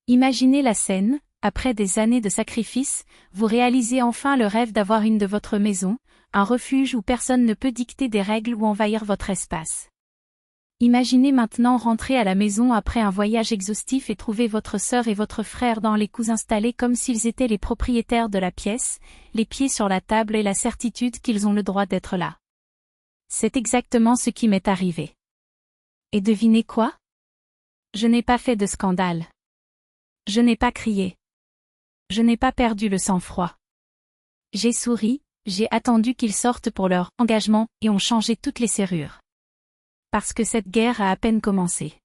Imaginez la scène, après des années de sacrifices, vous réalisez enfin le rêve d'avoir une de votre maison, un refuge où personne ne peut dicter des règles ou envahir votre espace. Imaginez maintenant rentrer à la maison après un voyage exhaustif et trouver votre sœur et votre frère dans les coups installés comme s'ils étaient les propriétaires de la pièce, les pieds sur la table et la certitude qu'ils ont le droit d'être là. C'est exactement ce qui m'est arrivé. Et devinez quoi? Je n'ai pas fait de scandale. Je n'ai pas crié. Je n'ai pas perdu le sang-froid. J'ai souri, j'ai attendu qu'ils sortent pour leur engagement et ont changé toutes les serrures. Parce que cette guerre a à peine commencé.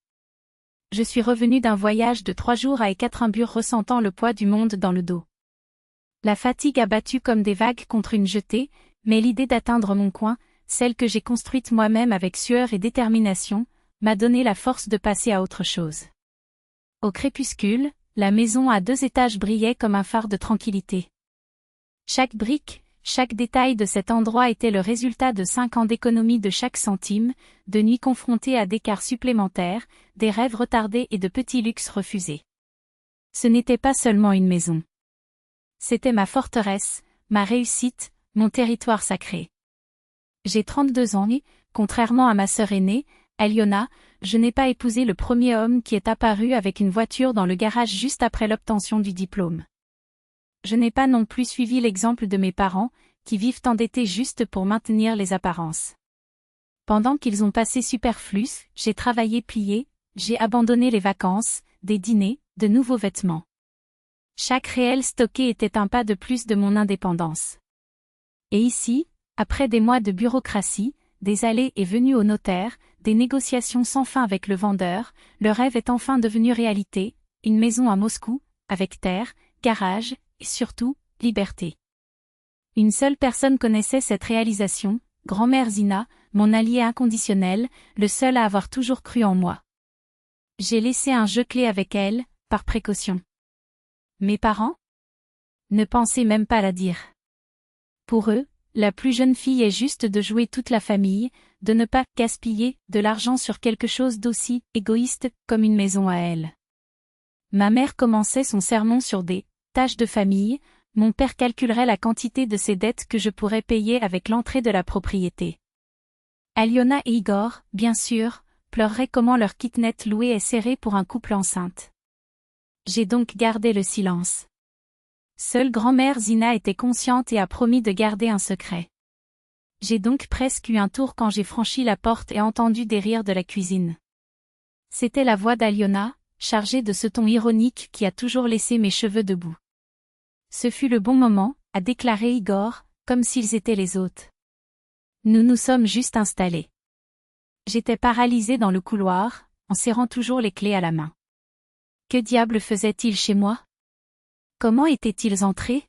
Je suis revenu d'un voyage de 3 jours à Ekaterinburg ressentant le poids du monde dans le dos. La fatigue a battu comme des vagues contre une jetée, mais l'idée d'atteindre mon coin, celle que j'ai construite moi-même avec sueur et détermination, m'a donné la force de passer à autre chose. Au crépuscule, la maison à 2 étages brillait comme un phare de tranquillité. Chaque brique, chaque détail de cet endroit était le résultat de 5 ans d'économie de chaque centime, de nuits confrontées à d'écarts supplémentaires, des rêves retardés et de petits luxes refusés. Ce n'était pas seulement une maison. C'était ma forteresse, ma réussite, mon territoire sacré. J'ai 32 ans et, contrairement à ma sœur aînée, Aliona, je n'ai pas épousé le premier homme qui est apparu avec une voiture dans le garage juste après l'obtention du diplôme. Je n'ai pas non plus suivi l'exemple de mes parents, qui vivent endettés juste pour maintenir les apparences. Pendant qu'ils ont passé superflus, j'ai travaillé plié, j'ai abandonné les vacances, des dîners, de nouveaux vêtements. Chaque réel stocké était un pas de plus de mon indépendance. Et ici, après des mois de bureaucratie, des allées et venues au notaire, des négociations sans fin avec le vendeur, le rêve est enfin devenu réalité, une maison à Moscou, avec terre, garage, et surtout, liberté. Une seule personne connaissait cette réalisation, grand-mère Zina, mon allié inconditionnel, le seul à avoir toujours cru en moi. J'ai laissé un jeu clé avec elle, par précaution. Mes parents? Ne pensez même pas la dire. Pour eux, la plus jeune fille est juste de jouer toute la famille, de ne pas gaspiller de l'argent sur quelque chose d'aussi égoïste comme une maison à elle. Ma mère commençait son sermon sur des tâches de famille, mon père calculerait la quantité de ses dettes que je pourrais payer avec l'entrée de la propriété. Aliona et Igor, bien sûr, pleureraient comment leur kitnet loué est serré pour un couple enceinte. J'ai donc gardé le silence. Seule grand-mère Zina était consciente et a promis de garder un secret. J'ai donc presque eu un tour quand j'ai franchi la porte et entendu des rires de la cuisine. C'était la voix d'Aliona, chargée de ce ton ironique qui a toujours laissé mes cheveux debout. Ce fut le bon moment, a déclaré Igor, comme s'ils étaient les hôtes. Nous nous sommes juste installés. J'étais paralysée dans le couloir, en serrant toujours les clés à la main. Que diable faisaient-ils chez moi? Comment étaient-ils entrés?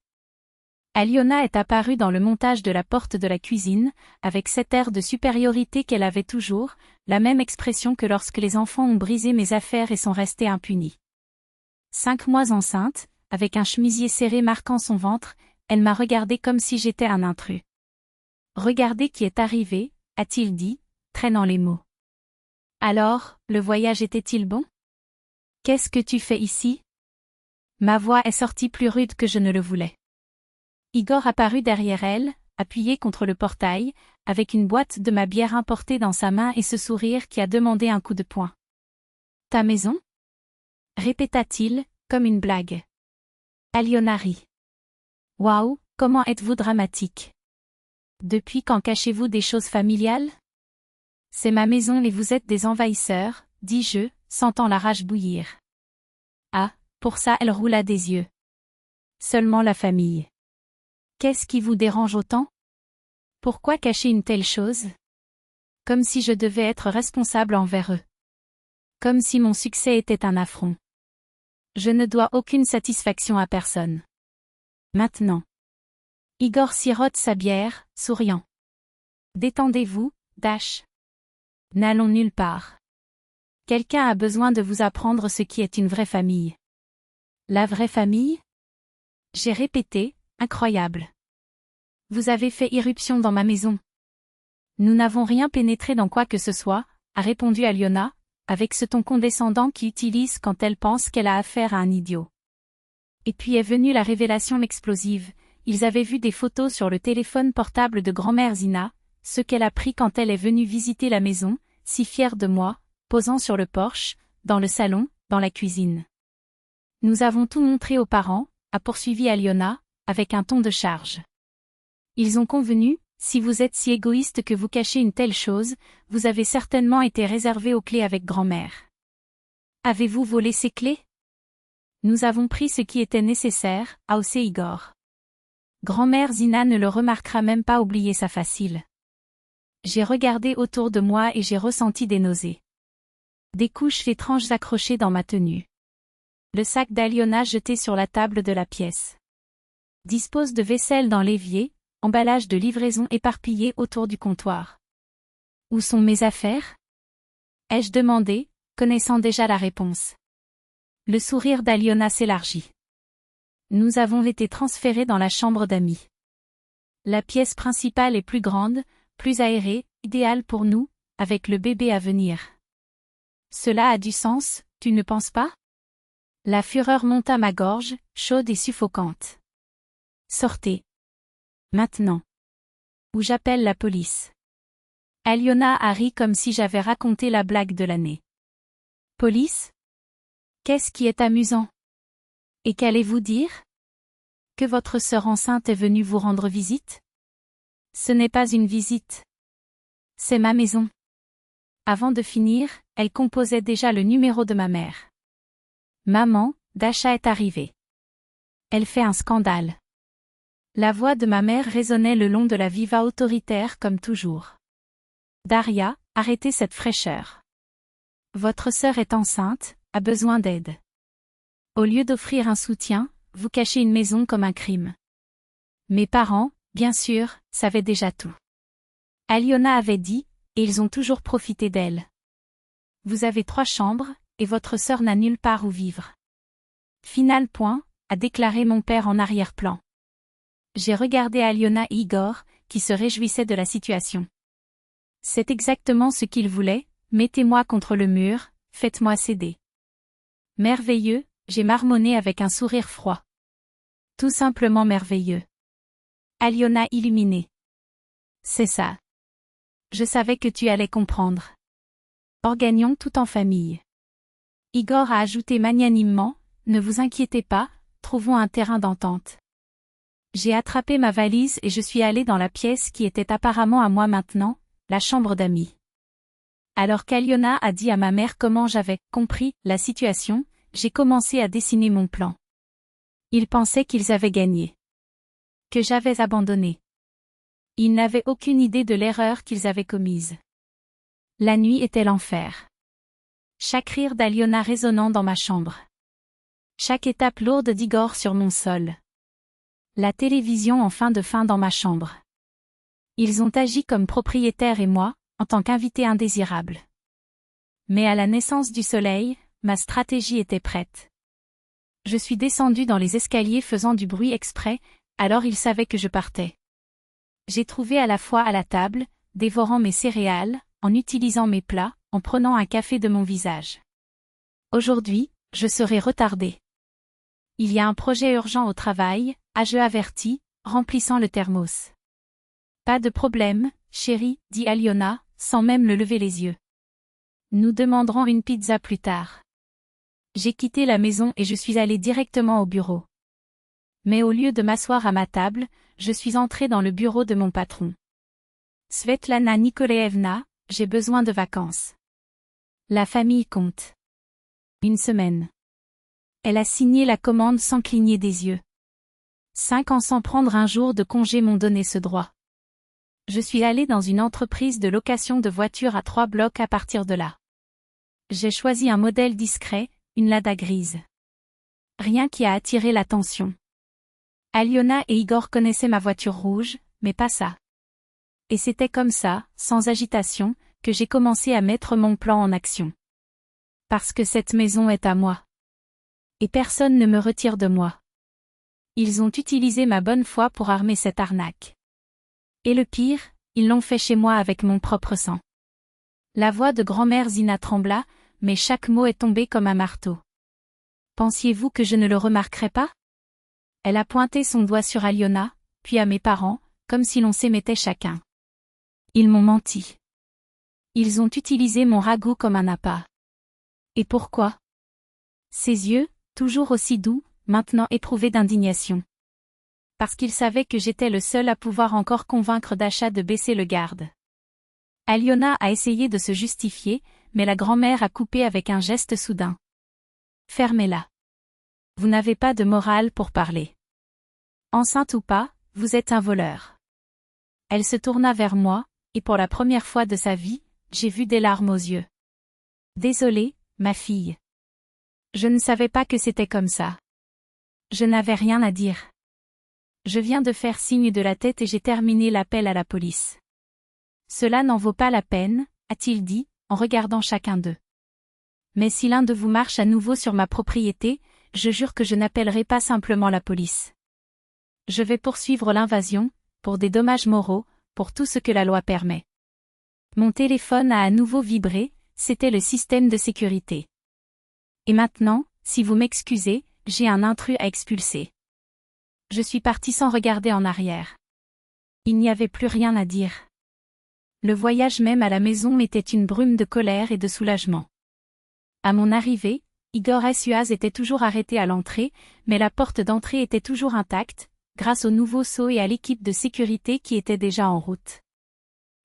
Aliona est apparue dans le montage de la porte de la cuisine, avec cet air de supériorité qu'elle avait toujours, la même expression que lorsque les enfants ont brisé mes affaires et sont restés impunis. 5 mois enceinte, avec un chemisier serré marquant son ventre, elle m'a regardé comme si j'étais un intrus. Regardez qui est arrivé, a-t-il dit, traînant les mots. Alors, le voyage était-il bon? Qu'est-ce que tu fais ici? Ma voix est sortie plus rude que je ne le voulais. Igor apparut derrière elle, appuyé contre le portail, avec une boîte de ma bière importée dans sa main et ce sourire qui a demandé un coup de poing. Ta maison? Répéta-t-il, comme une blague. Aliona rit. Waouh, comment êtes-vous dramatique. Depuis quand cachez-vous des choses familiales? C'est ma maison et vous êtes des envahisseurs, dis-je, sentant la rage bouillir. Ah, pour ça elle roula des yeux. Seulement la famille. Qu'est-ce qui vous dérange autant? Pourquoi cacher une telle chose? Comme si je devais être responsable envers eux. Comme si mon succès était un affront. Je ne dois aucune satisfaction à personne. Maintenant. Igor sirote sa bière, souriant. Détendez-vous, Dash. N'allons nulle part. Quelqu'un a besoin de vous apprendre ce qui est une vraie famille. La vraie famille? J'ai répété, incroyable. Vous avez fait irruption dans ma maison. Nous n'avons rien pénétré dans quoi que ce soit, a répondu Aliona, avec ce ton condescendant qu'il utilise quand elle pense qu'elle a affaire à un idiot. Et puis est venue la révélation explosive. Ils avaient vu des photos sur le téléphone portable de grand-mère Zina, ce qu'elle a pris quand elle est venue visiter la maison, si fière de moi, posant sur le porche, dans le salon, dans la cuisine. Nous avons tout montré aux parents, a poursuivi Aliona, avec un ton de charge. Ils ont convenu, si vous êtes si égoïste que vous cachez une telle chose, vous avez certainement été réservé aux clés avec grand-mère. Avez-vous volé ces clés? Nous avons pris ce qui était nécessaire, a haussé Igor. Grand-mère Zina ne le remarquera même pas oublier sa facile. J'ai regardé autour de moi et j'ai ressenti des nausées. Des couches étranges accrochées dans ma tenue. Le sac d'Aliona jeté sur la table de la pièce. Dispose de vaisselle dans l'évier, emballage de livraison éparpillé autour du comptoir. Où sont mes affaires? Ai-je demandé, connaissant déjà la réponse. Le sourire d'Aliona s'élargit. Nous avons été transférés dans la chambre d'amis. La pièce principale est plus grande, plus aérée, idéale pour nous, avec le bébé à venir. Cela a du sens, tu ne penses pas? La fureur monta ma gorge, chaude et suffocante. Sortez. Maintenant. Ou j'appelle la police. Aliona a ri comme si j'avais raconté la blague de l'année. Police? Qu'est-ce qui est amusant? Et qu'allez-vous dire? Que votre sœur enceinte est venue vous rendre visite? Ce n'est pas une visite. C'est ma maison. Avant de finir, elle composait déjà le numéro de ma mère. Maman, Dasha est arrivée. Elle fait un scandale. La voix de ma mère résonnait le long de la viva autoritaire comme toujours. Daria, arrêtez cette fraîcheur. Votre sœur est enceinte, a besoin d'aide. Au lieu d'offrir un soutien, vous cachez une maison comme un crime. Mes parents, bien sûr, savaient déjà tout. Aliona avait dit, et ils ont toujours profité d'elle. Vous avez 3 chambres, et votre sœur n'a nulle part où vivre. Final point, a déclaré mon père en arrière-plan. J'ai regardé Aliona et Igor, qui se réjouissaient de la situation. C'est exactement ce qu'ils voulaient, mettez-moi contre le mur, faites-moi céder. Merveilleux, j'ai marmonné avec un sourire froid. Tout simplement merveilleux. Aliona illuminée. C'est ça. Je savais que tu allais comprendre. Organions tout en famille. Igor a ajouté magnanimement, ne vous inquiétez pas, trouvons un terrain d'entente. J'ai attrapé ma valise et je suis allé dans la pièce qui était apparemment à moi maintenant, la chambre d'amis. Alors qu'Aliona a dit à ma mère comment j'avais compris la situation, j'ai commencé à dessiner mon plan. Ils pensaient qu'ils avaient gagné. Que j'avais abandonné. Ils n'avaient aucune idée de l'erreur qu'ils avaient commise. La nuit était l'enfer. Chaque rire d'Aliona résonnant dans ma chambre. Chaque étape lourde d'Igor sur mon sol. La télévision en fin dans ma chambre. Ils ont agi comme propriétaires et moi, en tant qu'invité indésirable. Mais à la naissance du soleil, ma stratégie était prête. Je suis descendue dans les escaliers faisant du bruit exprès, alors ils savaient que je partais. J'ai trouvé à la fois à la table, dévorant mes céréales, en utilisant mes plats, en prenant un café de mon visage. Aujourd'hui, je serai retardée. Il y a un projet urgent au travail, ai-je averti, remplissant le thermos. Pas de problème, chérie, dit Aliona, sans même le lever les yeux. Nous demanderons une pizza plus tard. J'ai quitté la maison et je suis allée directement au bureau. Mais au lieu de m'asseoir à ma table, je suis entrée dans le bureau de mon patron. Svetlana Nikolaevna, j'ai besoin de vacances. La famille compte. 1 semaine. Elle a signé la commande sans cligner des yeux. 5 ans sans prendre un jour de congé m'ont donné ce droit. Je suis allée dans une entreprise de location de voitures à 3 blocs à partir de là. J'ai choisi un modèle discret, une Lada grise. Rien qui a attiré l'attention. Aliona et Igor connaissaient ma voiture rouge, mais pas ça. Et c'était comme ça, sans agitation, que j'ai commencé à mettre mon plan en action. Parce que cette maison est à moi. Et personne ne me retire de moi. Ils ont utilisé ma bonne foi pour armer cette arnaque. Et le pire, ils l'ont fait chez moi avec mon propre sang. La voix de grand-mère Zina trembla, mais chaque mot est tombé comme un marteau. Pensiez-vous que je ne le remarquerais pas? Elle a pointé son doigt sur Aliona, puis à mes parents, comme si l'on s'émettait chacun. Ils m'ont menti. Ils ont utilisé mon ragoût comme un appât. Et pourquoi? Ses yeux, toujours aussi doux, maintenant éprouvés d'indignation. Parce qu'ils savaient que j'étais le seul à pouvoir encore convaincre Dasha de baisser le garde. Aliona a essayé de se justifier, mais la grand-mère a coupé avec un geste soudain. Fermez-la. Vous n'avez pas de morale pour parler. Enceinte ou pas, vous êtes un voleur. Elle se tourna vers moi, et pour la première fois de sa vie, j'ai vu des larmes aux yeux. Désolée, ma fille. Je ne savais pas que c'était comme ça. Je n'avais rien à dire. Je viens de faire signe de la tête et j'ai terminé l'appel à la police. Cela n'en vaut pas la peine, a-t-il dit, en regardant chacun d'eux. Mais si l'un de vous marche à nouveau sur ma propriété, je jure que je n'appellerai pas simplement la police. Je vais poursuivre l'invasion, pour des dommages moraux, pour tout ce que la loi permet. Mon téléphone a à nouveau vibré, c'était le système de sécurité. Et maintenant, si vous m'excusez, j'ai un intrus à expulser. Je suis parti sans regarder en arrière. Il n'y avait plus rien à dire. Le voyage même à la maison m'était une brume de colère et de soulagement. À mon arrivée, Igor et Suaz étaient toujours arrêtés à l'entrée, mais la porte d'entrée était toujours intacte, grâce au nouveau sceau et à l'équipe de sécurité qui était déjà en route.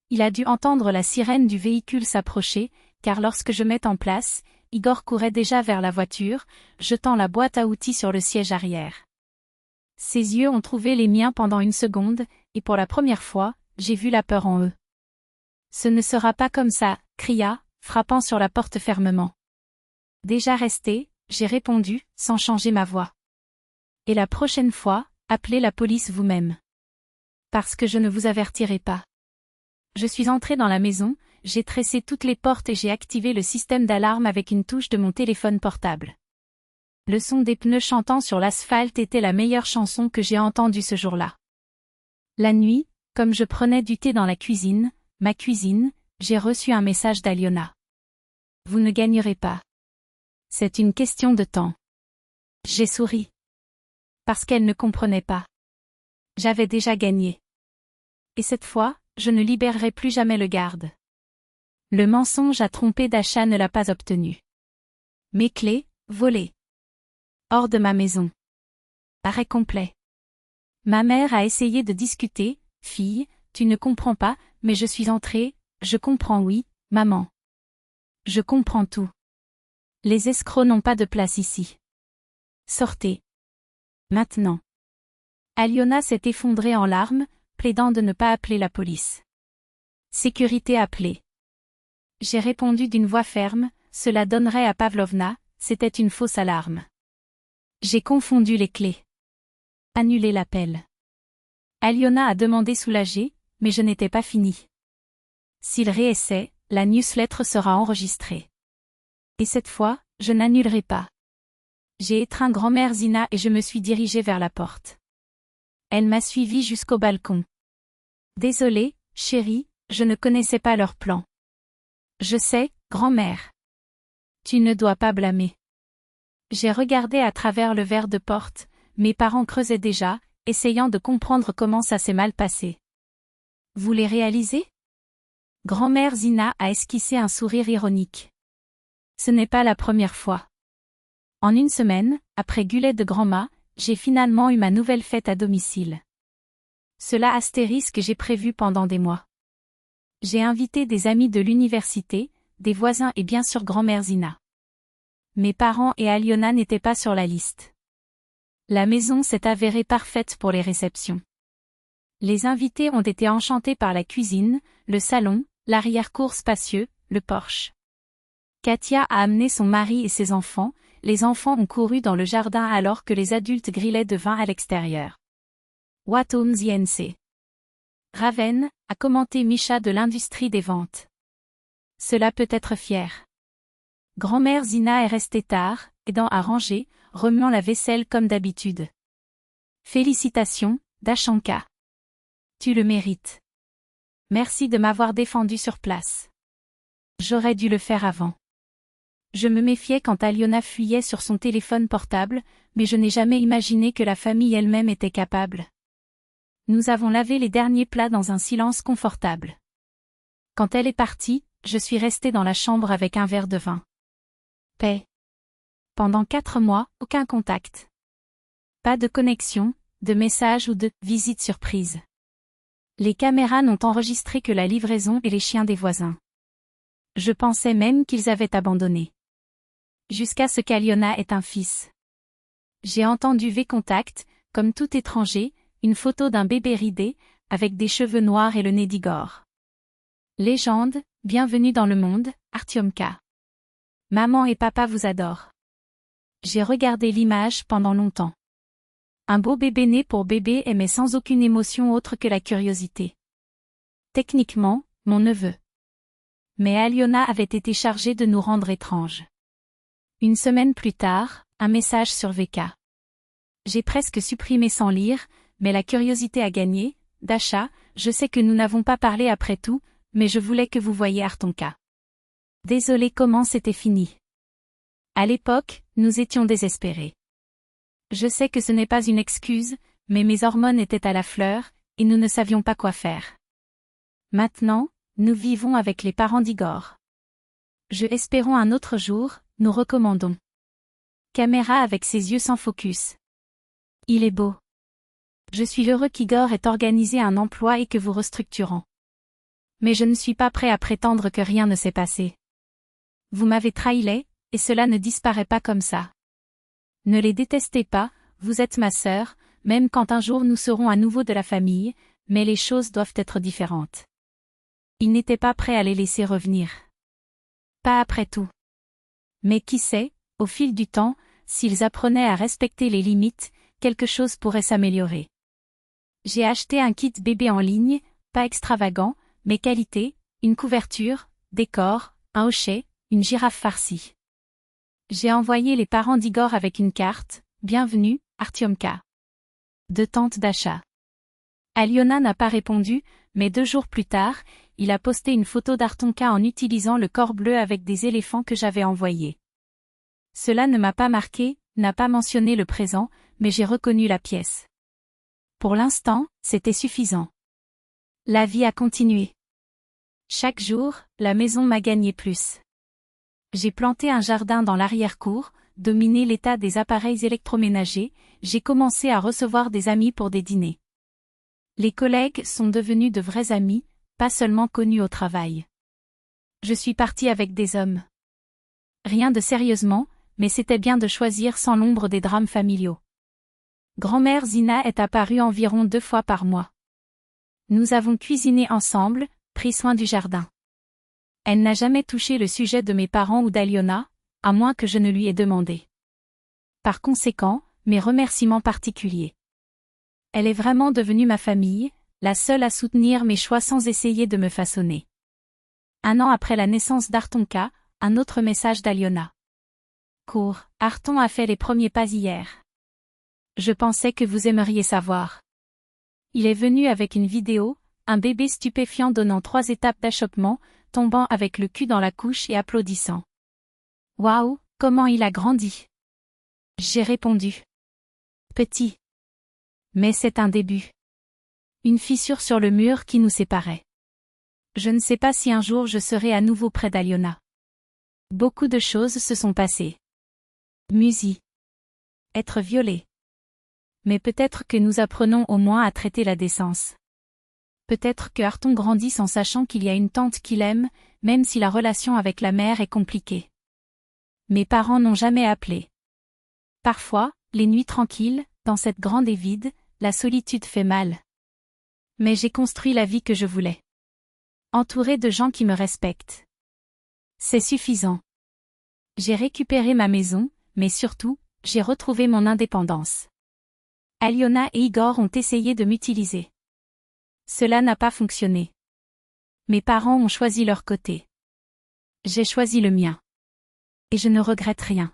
Il a dû entendre la sirène du véhicule s'approcher, car lorsque je mets en place, Igor courait déjà vers la voiture, jetant la boîte à outils sur le siège arrière. Ses yeux ont trouvé les miens pendant une seconde, et pour la première fois, j'ai vu la peur en eux. Ce ne sera pas comme ça, cria, frappant sur la porte fermement. Déjà resté, j'ai répondu, sans changer ma voix. Et la prochaine fois, appelez la police vous-même. Parce que je ne vous avertirai pas. Je suis entré dans la maison, j'ai tressé toutes les portes et j'ai activé le système d'alarme avec une touche de mon téléphone portable. Le son des pneus chantant sur l'asphalte était la meilleure chanson que j'ai entendue ce jour-là. La nuit, comme je prenais du thé dans la cuisine, ma cuisine, j'ai reçu un message d'Aliona. Vous ne gagnerez pas. C'est une question de temps. J'ai souri. Parce qu'elle ne comprenait pas. J'avais déjà gagné. Et cette fois, je ne libérerai plus jamais le garde. Le mensonge à tromper Dasha ne l'a pas obtenu. Mes clés, volées. Hors de ma maison. Arrêt complet. Ma mère a essayé de discuter, fille, tu ne comprends pas, mais je suis entrée, je comprends oui, maman. Je comprends tout. Les escrocs n'ont pas de place ici. Sortez. Maintenant. Aliona s'est effondrée en larmes, plaidant de ne pas appeler la police. Sécurité appelée. J'ai répondu d'une voix ferme, cela donnerait à Pavlovna, c'était une fausse alarme. J'ai confondu les clés. Annulé l'appel. Aliona a demandé soulagée, mais je n'étais pas fini. S'il réessaie, la newsletter sera enregistrée. Et cette fois, je n'annulerai pas. J'ai étreint grand-mère Zina et je me suis dirigée vers la porte. Elle m'a suivi jusqu'au balcon. Désolée, chérie, je ne connaissais pas leur plan. Je sais, grand-mère. Tu ne dois pas blâmer. J'ai regardé à travers le verre de porte, mes parents creusaient déjà, essayant de comprendre comment ça s'est mal passé. Vous les réalisez? Grand-mère Zina a esquissé un sourire ironique. Ce n'est pas la première fois. En une semaine, après Gulet de Grand'ma, j'ai finalement eu ma nouvelle fête à domicile. Cela astérisque j'ai prévu pendant des mois. J'ai invité des amis de l'université, des voisins et bien sûr grand-mère Zina. Mes parents et Aliona n'étaient pas sur la liste. La maison s'est avérée parfaite pour les réceptions. Les invités ont été enchantés par la cuisine, le salon, l'arrière-cour spacieux, le porche. Katia a amené son mari et ses enfants, les enfants ont couru dans le jardin alors que les adultes grillaient de vin à l'extérieur. What homes INC. Raven, a commenté Misha de l'industrie des ventes. Cela peut être fier. Grand-mère Zina est restée tard, aidant à ranger, remuant la vaisselle comme d'habitude. Félicitations, Dashanka. Tu le mérites. Merci de m'avoir défendu sur place. J'aurais dû le faire avant. Je me méfiais quand Aliona fuyait sur son téléphone portable, mais je n'ai jamais imaginé que la famille elle-même était capable. Nous avons lavé les derniers plats dans un silence confortable. Quand elle est partie, je suis restée dans la chambre avec un verre de vin. Paix. Pendant 4 mois, aucun contact. Pas de connexion, de message ou de « visite surprise ». Les caméras n'ont enregistré que la livraison et les chiens des voisins. Je pensais même qu'ils avaient abandonné. Jusqu'à ce qu'Aliona ait un fils. J'ai entendu V-contact, comme tout étranger, une photo d'un bébé ridé, avec des cheveux noirs et le nez d'Igor. Légende, bienvenue dans le monde, Artyomka. Maman et papa vous adorent. J'ai regardé l'image pendant longtemps. Un beau bébé né pour bébé mais sans aucune émotion autre que la curiosité. Techniquement, mon neveu. Mais Aliona avait été chargée de nous rendre étranges. Une semaine plus tard, un message sur VK. J'ai presque supprimé sans lire, mais la curiosité a gagné. Dasha, je sais que nous n'avons pas parlé après tout, mais je voulais que vous voyiez Artonka. Désolé comment c'était fini. À l'époque, nous étions désespérés. Je sais que ce n'est pas une excuse, mais mes hormones étaient à la fleur, et nous ne savions pas quoi faire. Maintenant, nous vivons avec les parents d'Igor. Espérons un autre jour, nous recommandons. Caméra avec ses yeux sans focus. Il est beau. Je suis heureux qu'Igor ait organisé un emploi et que vous restructurons. Mais je ne suis pas prêt à prétendre que rien ne s'est passé. Vous m'avez trahi, et cela ne disparaît pas comme ça. Ne les détestez pas, vous êtes ma sœur, même quand un jour nous serons à nouveau de la famille, mais les choses doivent être différentes. Ils n'étaient pas prêts à les laisser revenir. Pas après tout. Mais qui sait, au fil du temps, s'ils apprenaient à respecter les limites, quelque chose pourrait s'améliorer. J'ai acheté un kit bébé en ligne, pas extravagant, mais qualité, une couverture, décor, un hochet, une girafe farcie. J'ai envoyé les parents d'Igor avec une carte, bienvenue, Artyomka. De tante Dasha. Aliona n'a pas répondu, mais 2 jours plus tard, il a posté une photo d'Artonka en utilisant le corps bleu avec des éléphants que j'avais envoyé. Cela ne m'a pas marqué, n'a pas mentionné le présent, mais j'ai reconnu la pièce. Pour l'instant, c'était suffisant. La vie a continué. Chaque jour, la maison m'a gagné plus. J'ai planté un jardin dans l'arrière-cour, dominé l'état des appareils électroménagers, j'ai commencé à recevoir des amis pour des dîners. Les collègues sont devenus de vrais amis, pas seulement connus au travail. Je suis partie avec des hommes. Rien de sérieusement, mais c'était bien de choisir sans l'ombre des drames familiaux. Grand-mère Zina est apparue environ 2 fois par mois. Nous avons cuisiné ensemble, pris soin du jardin. Elle n'a jamais touché le sujet de mes parents ou d'Aliona, à moins que je ne lui ai demandé. Par conséquent, mes remerciements particuliers. Elle est vraiment devenue ma famille, la seule à soutenir mes choix sans essayer de me façonner. 1 an après la naissance d'Artonka, un autre message d'Aliona. Cours, Arton a fait les premiers pas hier. Je pensais que vous aimeriez savoir. Il est venu avec une vidéo, un bébé stupéfiant donnant 3 étapes d'achoppement, tombant avec le cul dans la couche et applaudissant. Waouh, comment il a grandi! J'ai répondu. Petit. Mais c'est un début. Une fissure sur le mur qui nous séparait. Je ne sais pas si un jour je serai à nouveau près d'Aliona. Beaucoup de choses se sont passées. Musie. Être violé. Mais peut-être que nous apprenons au moins à traiter la décence. Peut-être que Arton grandisse en sachant qu'il y a une tante qui l'aime, même si la relation avec la mère est compliquée. Mes parents n'ont jamais appelé. Parfois, les nuits tranquilles, dans cette grande et vide, la solitude fait mal. Mais j'ai construit la vie que je voulais. Entourée de gens qui me respectent. C'est suffisant. J'ai récupéré ma maison, mais surtout, j'ai retrouvé mon indépendance. Aliona et Igor ont essayé de m'utiliser. Cela n'a pas fonctionné. Mes parents ont choisi leur côté. J'ai choisi le mien. Et je ne regrette rien.